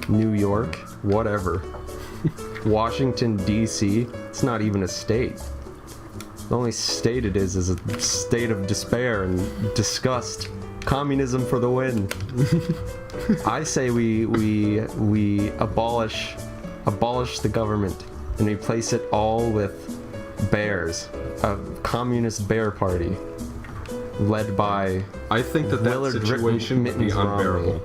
New York, whatever. Washington, D.C., it's not even a state. The only state it is a state of despair and disgust. Communism for the win. I say we abolish the government and replace it all with bears. A communist bear party led by I think that Willard situation would be unbearable.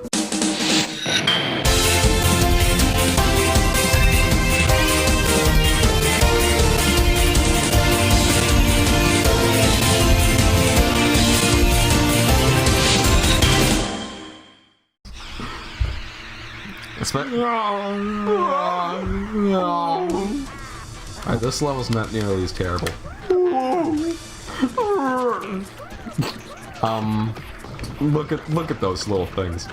Romney. Alright, this level's not nearly as terrible. Look at those little things.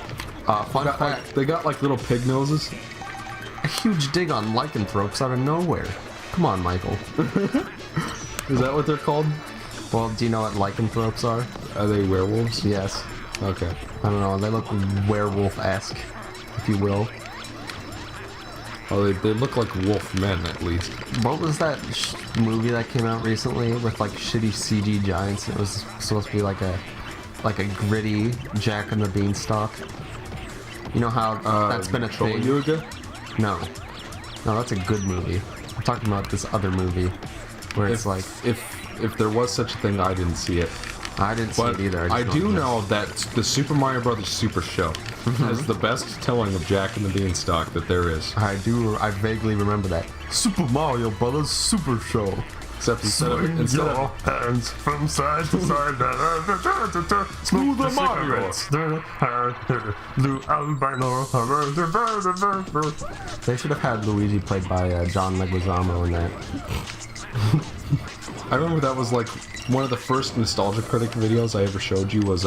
Fun fact, They got like little pig noses. a huge dig on lycanthropes out of nowhere. Come on, Michael. Is that what they're called? Well, do you know what lycanthropes are? Are they werewolves? Yes. Okay. I don't know, they look werewolf-esque, if you will. Oh, they look like wolf men at least. What was that movie that came out recently with like shitty CG giants? It was supposed to be like a gritty Jack and the Beanstalk. You know how that's been a thing? Yuga? No, that's a good movie. I'm talking about this other movie where it's like if there was such a thing, I didn't see it. I didn't see it either. I do know that the Super Mario Brothers Super Show has the best telling of Jack and the Beanstalk that there is. I vaguely remember that. Super Mario Brothers Super Show. Except instead of hands from side to side, smooth the Mario. They should have had Luigi played by John Leguizamo in that. I remember that was like one of the first Nostalgia Critic videos I ever showed you was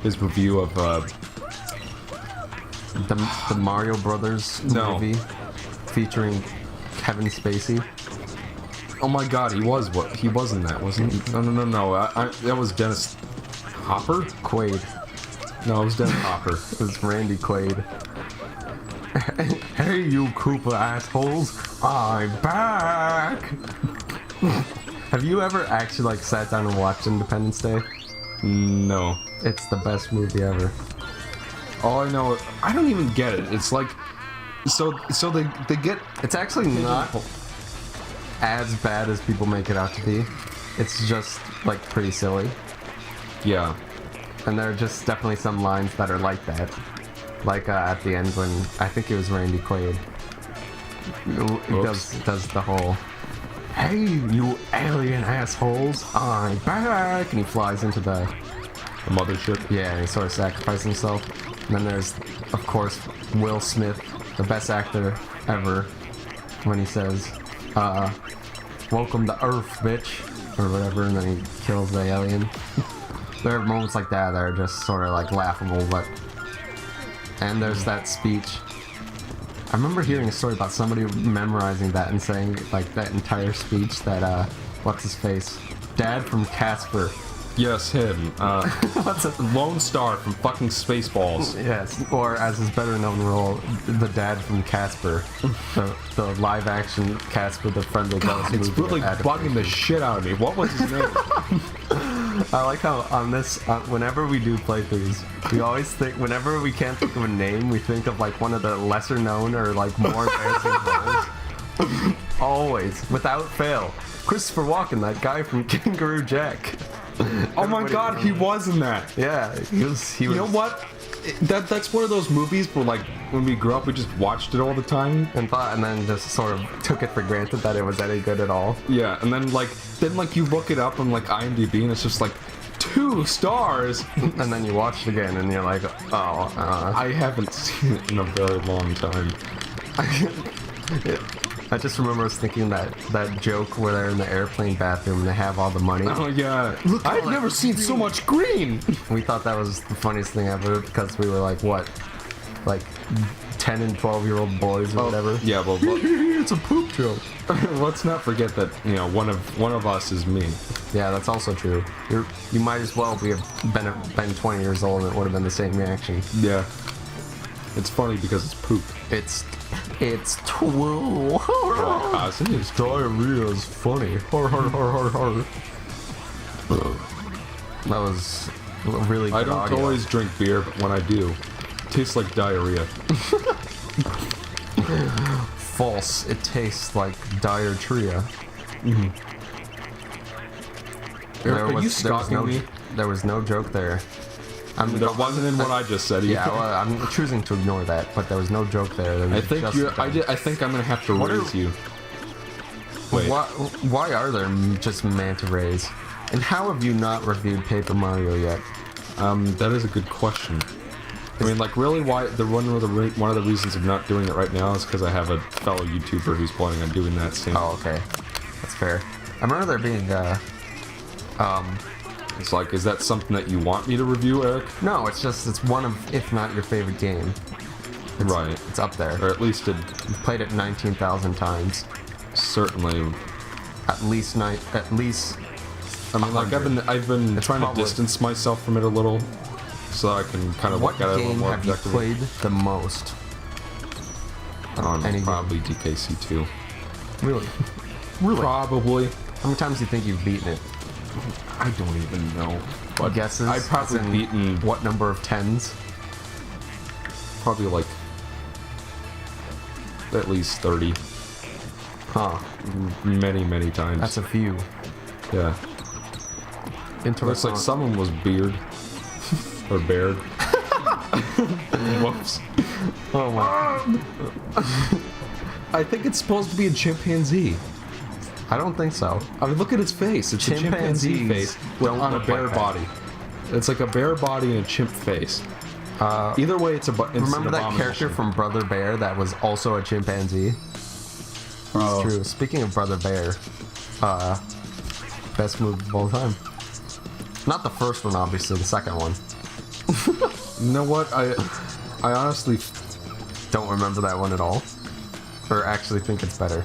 his review of the Mario Brothers movie featuring Kevin Spacey. Oh my God, he was in that, wasn't he? No. That was Dennis Hopper? Quaid. No, it was Dennis Hopper. It was Randy Quaid. Hey, you Koopa assholes! I'm back. Have you ever actually like sat down and watched Independence Day? No. It's the best movie ever. All I know, I don't even get it. It's like, so they get. It's actually not as bad as people make it out to be. It's just like pretty silly. Yeah. And there are just definitely some lines that are like that. Like at the end when I think it was Randy Quaid. He does the whole, hey, you alien assholes, I'm back! And he flies into the mothership. Yeah, and he sort of sacrifices himself. And then there's, of course, Will Smith, the best actor ever, when he says, welcome to Earth, bitch, or whatever, and then he kills the alien. There are moments like that that are just sort of like laughable, but... And there's that speech. I remember hearing a story about somebody memorizing that and saying, like, that entire speech that, what's his face? Dad from Casper. Yes, him. What's it? Lone Star from fucking Spaceballs. Yes, or as his better known role, the dad from Casper. the live action Casper, the friendly ghost movie. It's really bugging the shit out of me. What was his name? I like how on this, whenever we do playthroughs, we always think, whenever we can't think of a name, we think of like one of the lesser known or like more embarrassing roles. Always, without fail. Christopher Walken, that guy from Kangaroo Jack. Oh my God, he was in that. Yeah, he was. You know what? That's one of those movies where, like, when we grew up, we just watched it all the time and then just sort of took it for granted that it was any good at all. Yeah, and then you look it up on like IMDb, and it's just like 2 stars, and then you watch it again, and you're like, oh, I haven't seen it in a very long time. I just remember us thinking that joke where they're in the airplane bathroom and they have all the money. Oh yeah, I've never seen so much green. We thought that was the funniest thing ever because we were like, what, like 10 and 12-year-old boys or whatever. Yeah, well, it's a poop joke. Let's not forget that one of us is me. Yeah, that's also true. You might as well have been 20 years old and it would have been the same reaction. Yeah. It's funny because it's poop. It's true. It's Diarrhea is funny. Har har har har har. That was really good I don't audio. always drink beer, but when I do, it tastes like diarrhea. False. It tastes like diarrhea. Are you stalking me? There was no joke there. That wasn't in what I just said. Yeah, well, I'm choosing to ignore that, but there was no joke there. There was I think just you're. I think I'm gonna have to raise you. Wait. Why are there just manta rays? And how have you not reviewed Paper Mario yet? That is a good question. I mean, like, really, why? One of the reasons of not doing it right now is because I have a fellow YouTuber who's planning on doing that soon. Oh, okay, that's fair. I remember there being It's like, is that something that you want me to review, Eric? no, it's one of, if not your favorite game. Right. It's up there. Or at least it You've played it 19,000 times. certainly. At least. I mean, like, I've been trying to distance myself from it a little, so I can kind of What look at it a little game more have you objectively. played the most? Any game. Probably DKC 2. Really? Really? Probably. How many times do you think you've beaten it? I don't even know. But Guesses? I've probably As in beaten what number of tens? probably like at least 30. Huh. Many times. That's a few. Yeah. Interesting. Looks like someone was beard. Or bared. Whoops. Oh my. I think it's supposed to be a chimpanzee. I don't think so. I mean, look at its face. It's a chimpanzee Chimpanzees face don't on a look bear like that. body. It's like a bear body and a chimp face. Either way, it's Remember an that character abomination. from Brother Bear that was also a chimpanzee? Oh. It's true. Speaking of Brother Bear, best movie of all time. Not the first one, obviously. The second one. You know what? I honestly Don't remember that one at all. Or actually think it's better.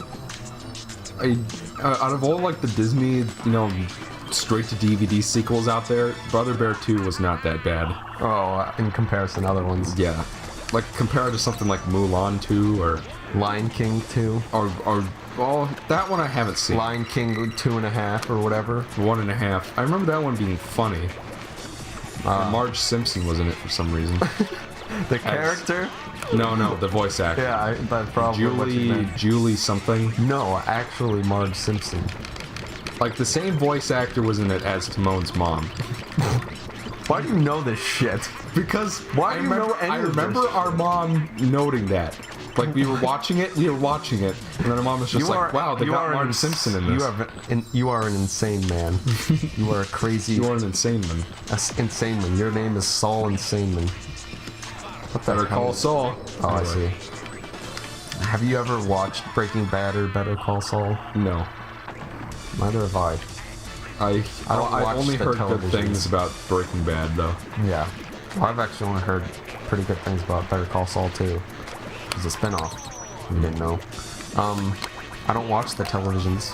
out of all like the Disney, straight to DVD sequels out there, Brother Bear 2 was not that bad. Oh, in comparison to other ones. Yeah, like compared to something like Mulan 2 or Lion King 2. well, that one I haven't seen. Lion King 2.5 or whatever. 1.5. I remember that one being funny. Marge Simpson was in it for some reason. The character? No, the voice actor. Yeah, that's probably what you meant. Julie something. No, actually Marge Simpson. Like the same voice actor was in it as Timon's mom. Why do you know this shit? Because Why do you know any I of remember this? our mom noting that. Like we were watching it, and then our mom was just like, "Wow, they got Marge Simpson in this." You are an insane man. You are a crazy. You are an insane man. Insane man. Your name is Saul Insaneman. What the Better hell? Call Saul. Oh, I Anyway. see. Have you ever watched Breaking Bad or Better Call Saul? No, Neither have I. I've watch only the heard good televisions. things about Breaking Bad though. Yeah. Well, I've actually only heard pretty good things about Better Call Saul too. It's a spinoff. You didn't know. I don't watch the televisions.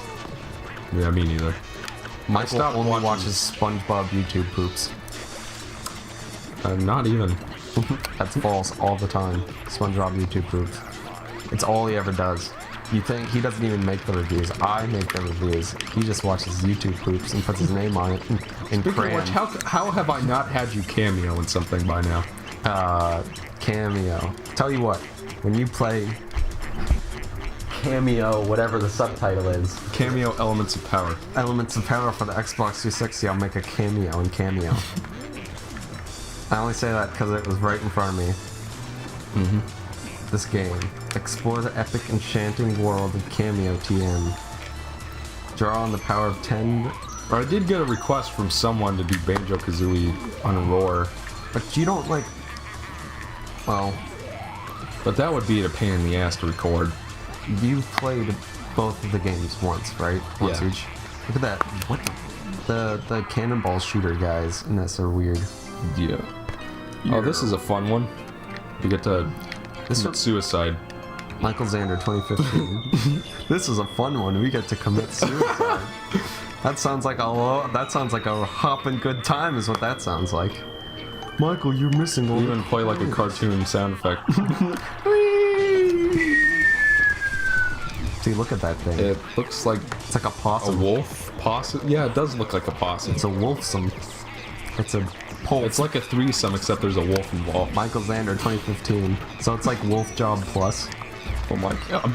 Yeah, me neither. Michael stopped only watching- watches SpongeBob YouTube poops. Not even. That's false all the time. SpongeBob YouTube poops. It's all he ever does. You think he doesn't even make the reviews? I make the reviews. He just watches YouTube poops and puts his name on it in Speaking of crayon. which, how have I not had you cameo in something by now? Cameo. Tell you what, when you play Cameo, whatever the subtitle is, Cameo Elements of Power. Elements of Power for the Xbox 360, I'll make a cameo in Cameo. I only say that because it was right in front of me. This game. Explore the epic, enchanting world of Cameo TM. Draw on the power of 10... I did get a request from someone to do Banjo-Kazooie on Roar, But you don't like... Well, but that would be a pain in the ass to record. you played both of the games once, right? Once Yeah. each. Look at that. What the cannonball shooter guys in this are weird. Yeah. Oh, this is a fun one. You get to This commit was suicide. Michael Xander 2015. This is a fun one. We get to commit suicide. That sounds like a hopping good time is what that sounds like. Michael, you're missing all. Even play like a cartoon sound effect. See, look at that thing. It looks like It's like a a possum. wolf possum. Yeah, it does look like a possum. It's a wolfsome. It's a pole. It's like a threesome, except there's a wolf involved. Michael Xander 2015. So it's like Wolf Job Plus. Oh my god.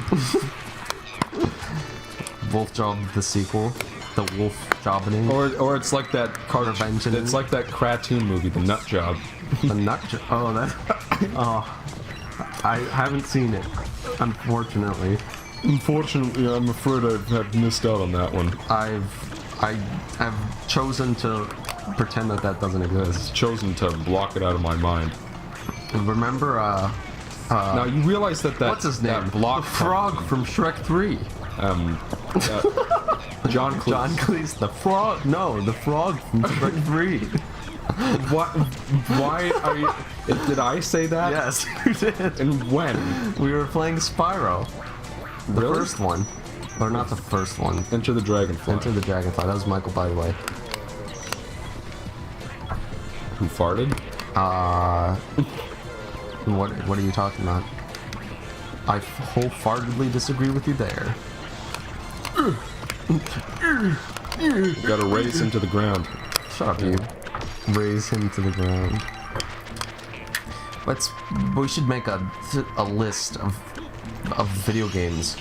Wolf Job the sequel. The Wolf Jobbing. Or it's like that Prevention. It's like that cartoon movie, The Nut Job. The nut job. Oh, that. Oh. I haven't seen it, unfortunately. Unfortunately, I'm afraid I've missed out on that one. I have chosen to pretend that that doesn't exist. Chosen to block it out of my mind. Remember, Now you realize that what's his name? that block the frog from Shrek 3. John Cleese. John Cleese, the frog. No, the frog from Shrek 3. What? Why are you? Did I say that? Yes, you did. And when? We were playing Spyro. The Really? first one. Or not the first one. Enter the Dragonfly. Enter the Dragonfly. That was Michael, by the way. Who farted? What are you talking about? I wholeheartedly disagree with you there. You gotta raise him to the ground. Shut up, you. Raise him to the ground. We should make a list of video games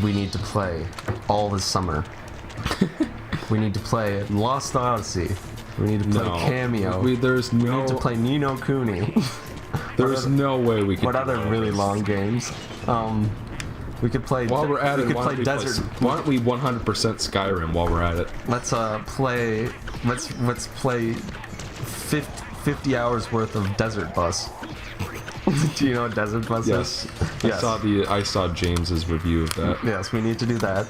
we need to play all this summer. We need to play Lost Odyssey. We need to play Cameo. We need to play Ni no Kuni. There's no way we can. What other really long games? We could play. While we're at it, we could play Desert. Why don't we 100% Skyrim while we're at it? Let's play. Let's play 50 hours worth of Desert Bus. Do you know what Desert Bus Yes. is? Yes. I saw James's review of that. Yes, we need to do that.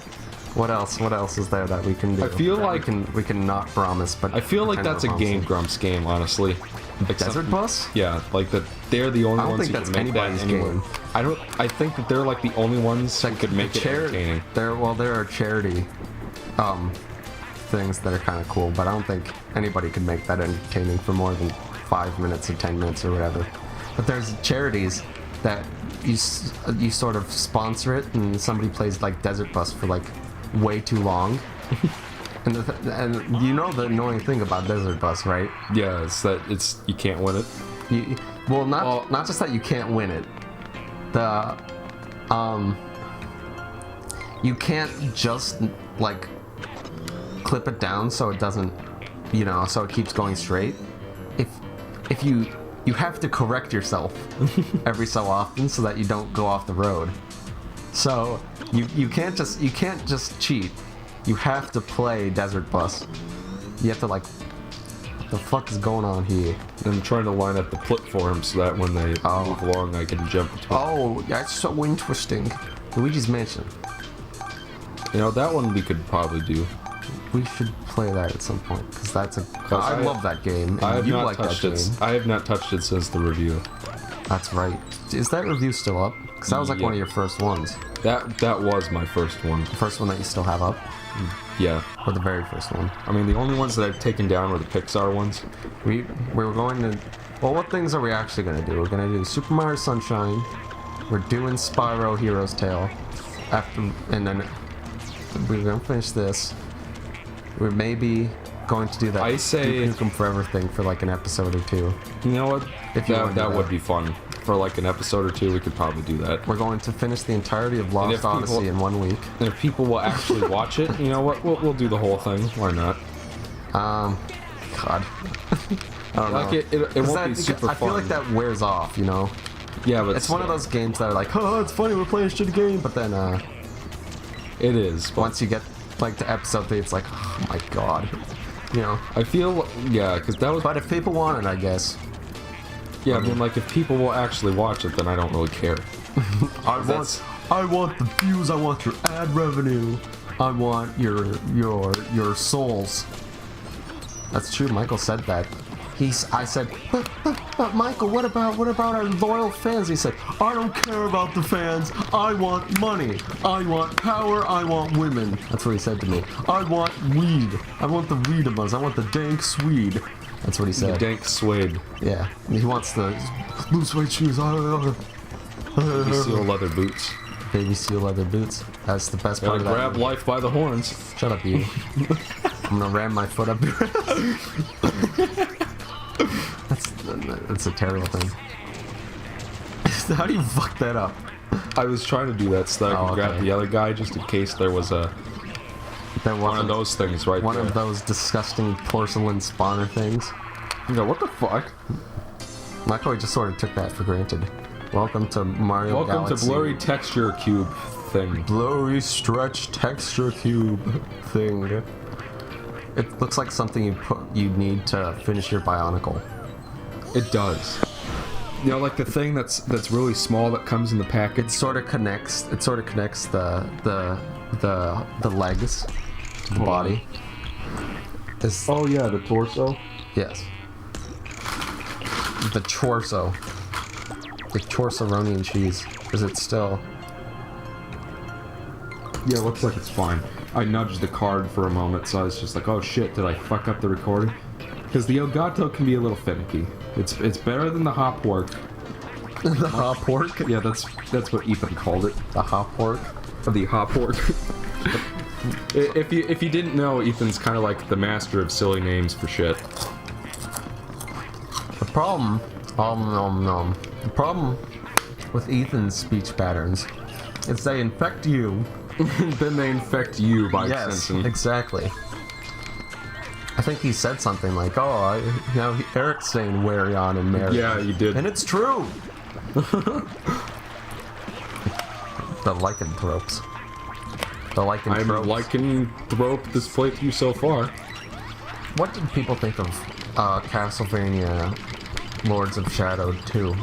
What else? What else is there that we can do? I feel like we can not promise, but I feel like that's a Game Grumps game, honestly. Like Desert Bus? Yeah, like that. They're the only I don't ones think who that's can make that anybody's anywhere. game. I think that they're like the only ones that could make it entertaining. There are charity things that are kind of cool, but I don't think anybody could make that entertaining for more than 5 minutes or 10 minutes or whatever. But there's charities that you sort of sponsor it, and somebody plays like Desert Bus for like way too long. And you know the annoying thing about Desert Bus, right? Yeah, it's that you can't win it. Not just that you can't win it. You can't just like clip it down so it doesn't, so it keeps going straight. If you have to correct yourself every so often so that you don't go off the road. So you can't just cheat. You have to play Desert Bus. You have to what the fuck is going on here? I'm trying to line up the platforms so that when they move along, I can jump between. Oh, that's so interesting. Luigi's Mansion. That one we could probably do. We should play that at some point because I love that game. And I have you not like touched that it. game. I have not touched it since the review. That's right. Is that review still up? Because that was like one of your first ones. That was my first one. The first one that you still have up? Yeah. Or the very first one? I mean, the only ones that I've taken down were the Pixar ones. We were going to... Well, what things are we actually going to do? We're going to do Super Mario Sunshine. We're doing Spyro Hero's Tale. And then we're going to finish this. We're maybe going to do that I say... Duke Nukem Forever thing for like an episode or two. You know what? If you wanna do that that. would be fun. For like an episode or two, we could probably do that. We're going to finish the entirety of Lost Odyssey in 1 week. And if people will actually watch it, you know what? We'll do the whole thing. Why not? God. I don't know. It won't be super fun. I feel like that wears off, Yeah, but it's one of those games that are like, oh, it's funny, we're playing a shitty game, but then it is. But once you get like to episode 3, it's like, oh my god, I feel because that was. But if people want it, I guess. Yeah, I mean, like if people will actually watch it, then I don't really care. I want the views. I want your ad revenue. I want your souls. That's true. Michael said that. I said, but Michael, what about our loyal fans? He said, I don't care about the fans. I want money. I want power. I want women. That's what he said to me. I want weed. I want the weed of us. I want the dank Swede. That's what he The said. dank suede. Yeah. He wants the blue suede shoes. Baby seal leather boots. Baby seal leather boots. That's the best part Gotta of that. grab life by the horns. Shut up, you. I'm gonna ram my foot up your ass. That's a terrible thing. How do you fuck that up? I was trying to do that so that I could grab okay. the other guy just in case there was a That one of those things right one there. of those disgusting porcelain spawner things. You go, what the fuck? Michael just sort of took that for granted. Welcome to Mario Welcome Galaxy. to blurry texture cube thing. Blurry stretch texture cube thing. It looks like something you need to finish your Bionicle. It does. You know, like the thing that's really small that comes in the package. It sort of connects the legs to the body. It's, Oh yeah, the torso. yes. The torso. The torso-roni and cheese. Is it still? Yeah, looks like it's fine. I nudged the card for a moment, so I was just like, oh shit, did I fuck up the recording? Because the Elgato can be a little finicky. It's better than the hop pork. The hop pork? Yeah, that's what Ethan called it. The hop pork? The hop pork. If you didn't know, Ethan's kind of like the master of silly names for shit. The problem, the problem with Ethan's speech patterns is they infect you. Then they infect you by Yes, extension. exactly. I think he said something like, "Oh, Eric's saying Wario and Mary." Yeah, you did. And it's true. The lycanthropes. The lycanthropes. I'm liking this playthrough so far. What did people think of Castlevania Lords of Shadow 2?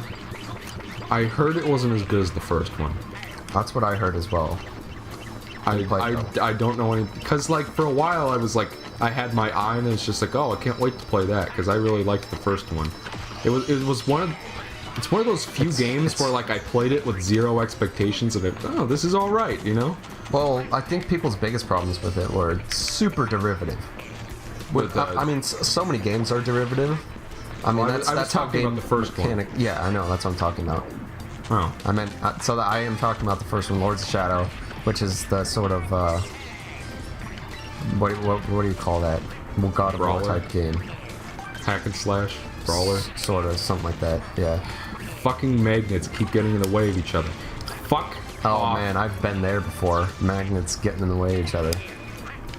I heard it wasn't as good as the first one. That's what I heard as well. I Like, don't know any, because like for a while I was like, I had my eye and it's just like, oh, I can't wait to play that because I really liked the first one. It's one of those few games where like I played it with zero expectations of it. Oh, this is all right, you know. Well, I think people's biggest problems with it were it's super derivative. With, I mean, so many games are derivative. I mean, Well, I that's was how talking game about the first one. Yeah, I know. That's what I'm talking about. Oh, I meant so that I am talking about the first one, Lords of Shadow, which is the sort of what do you call that? Well, God of War Brawler? type game. hack and slash brawler. Sort of something like that. Yeah. Fucking magnets keep getting in the way of each other. Fuck. Oh off. man, I've been there before. Magnets getting in the way of each other.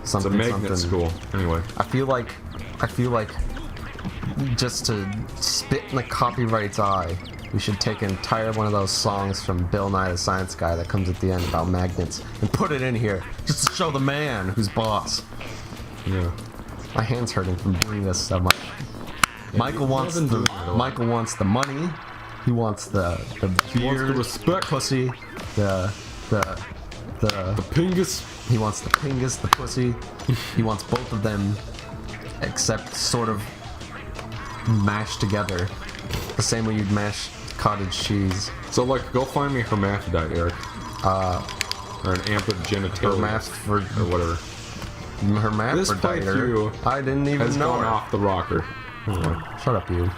It's a magnet school. Anyway. I feel like just to spit in the copyright's eye, we should take an entire one of those songs from Bill Nye the Science Guy that comes at the end about magnets and put it in here just to show the man who's boss. Yeah. My hand's hurting from doing this so much. Michael wants been doing it a lot. Michael wants the money. He wants the He wants beard, the respect. pussy, the Pingus. he wants the pingus, the pussy. He wants both of them, except sort of mashed together, the same way you'd mash cottage cheese. So like, go find me hermaphrodite, Eric. Or an amphigenitalia. Hermaphrodite. Or whatever. Hermaphrodite. playthrough I didn't even Has know gone her. off the rocker. Anyway. Shut up, you.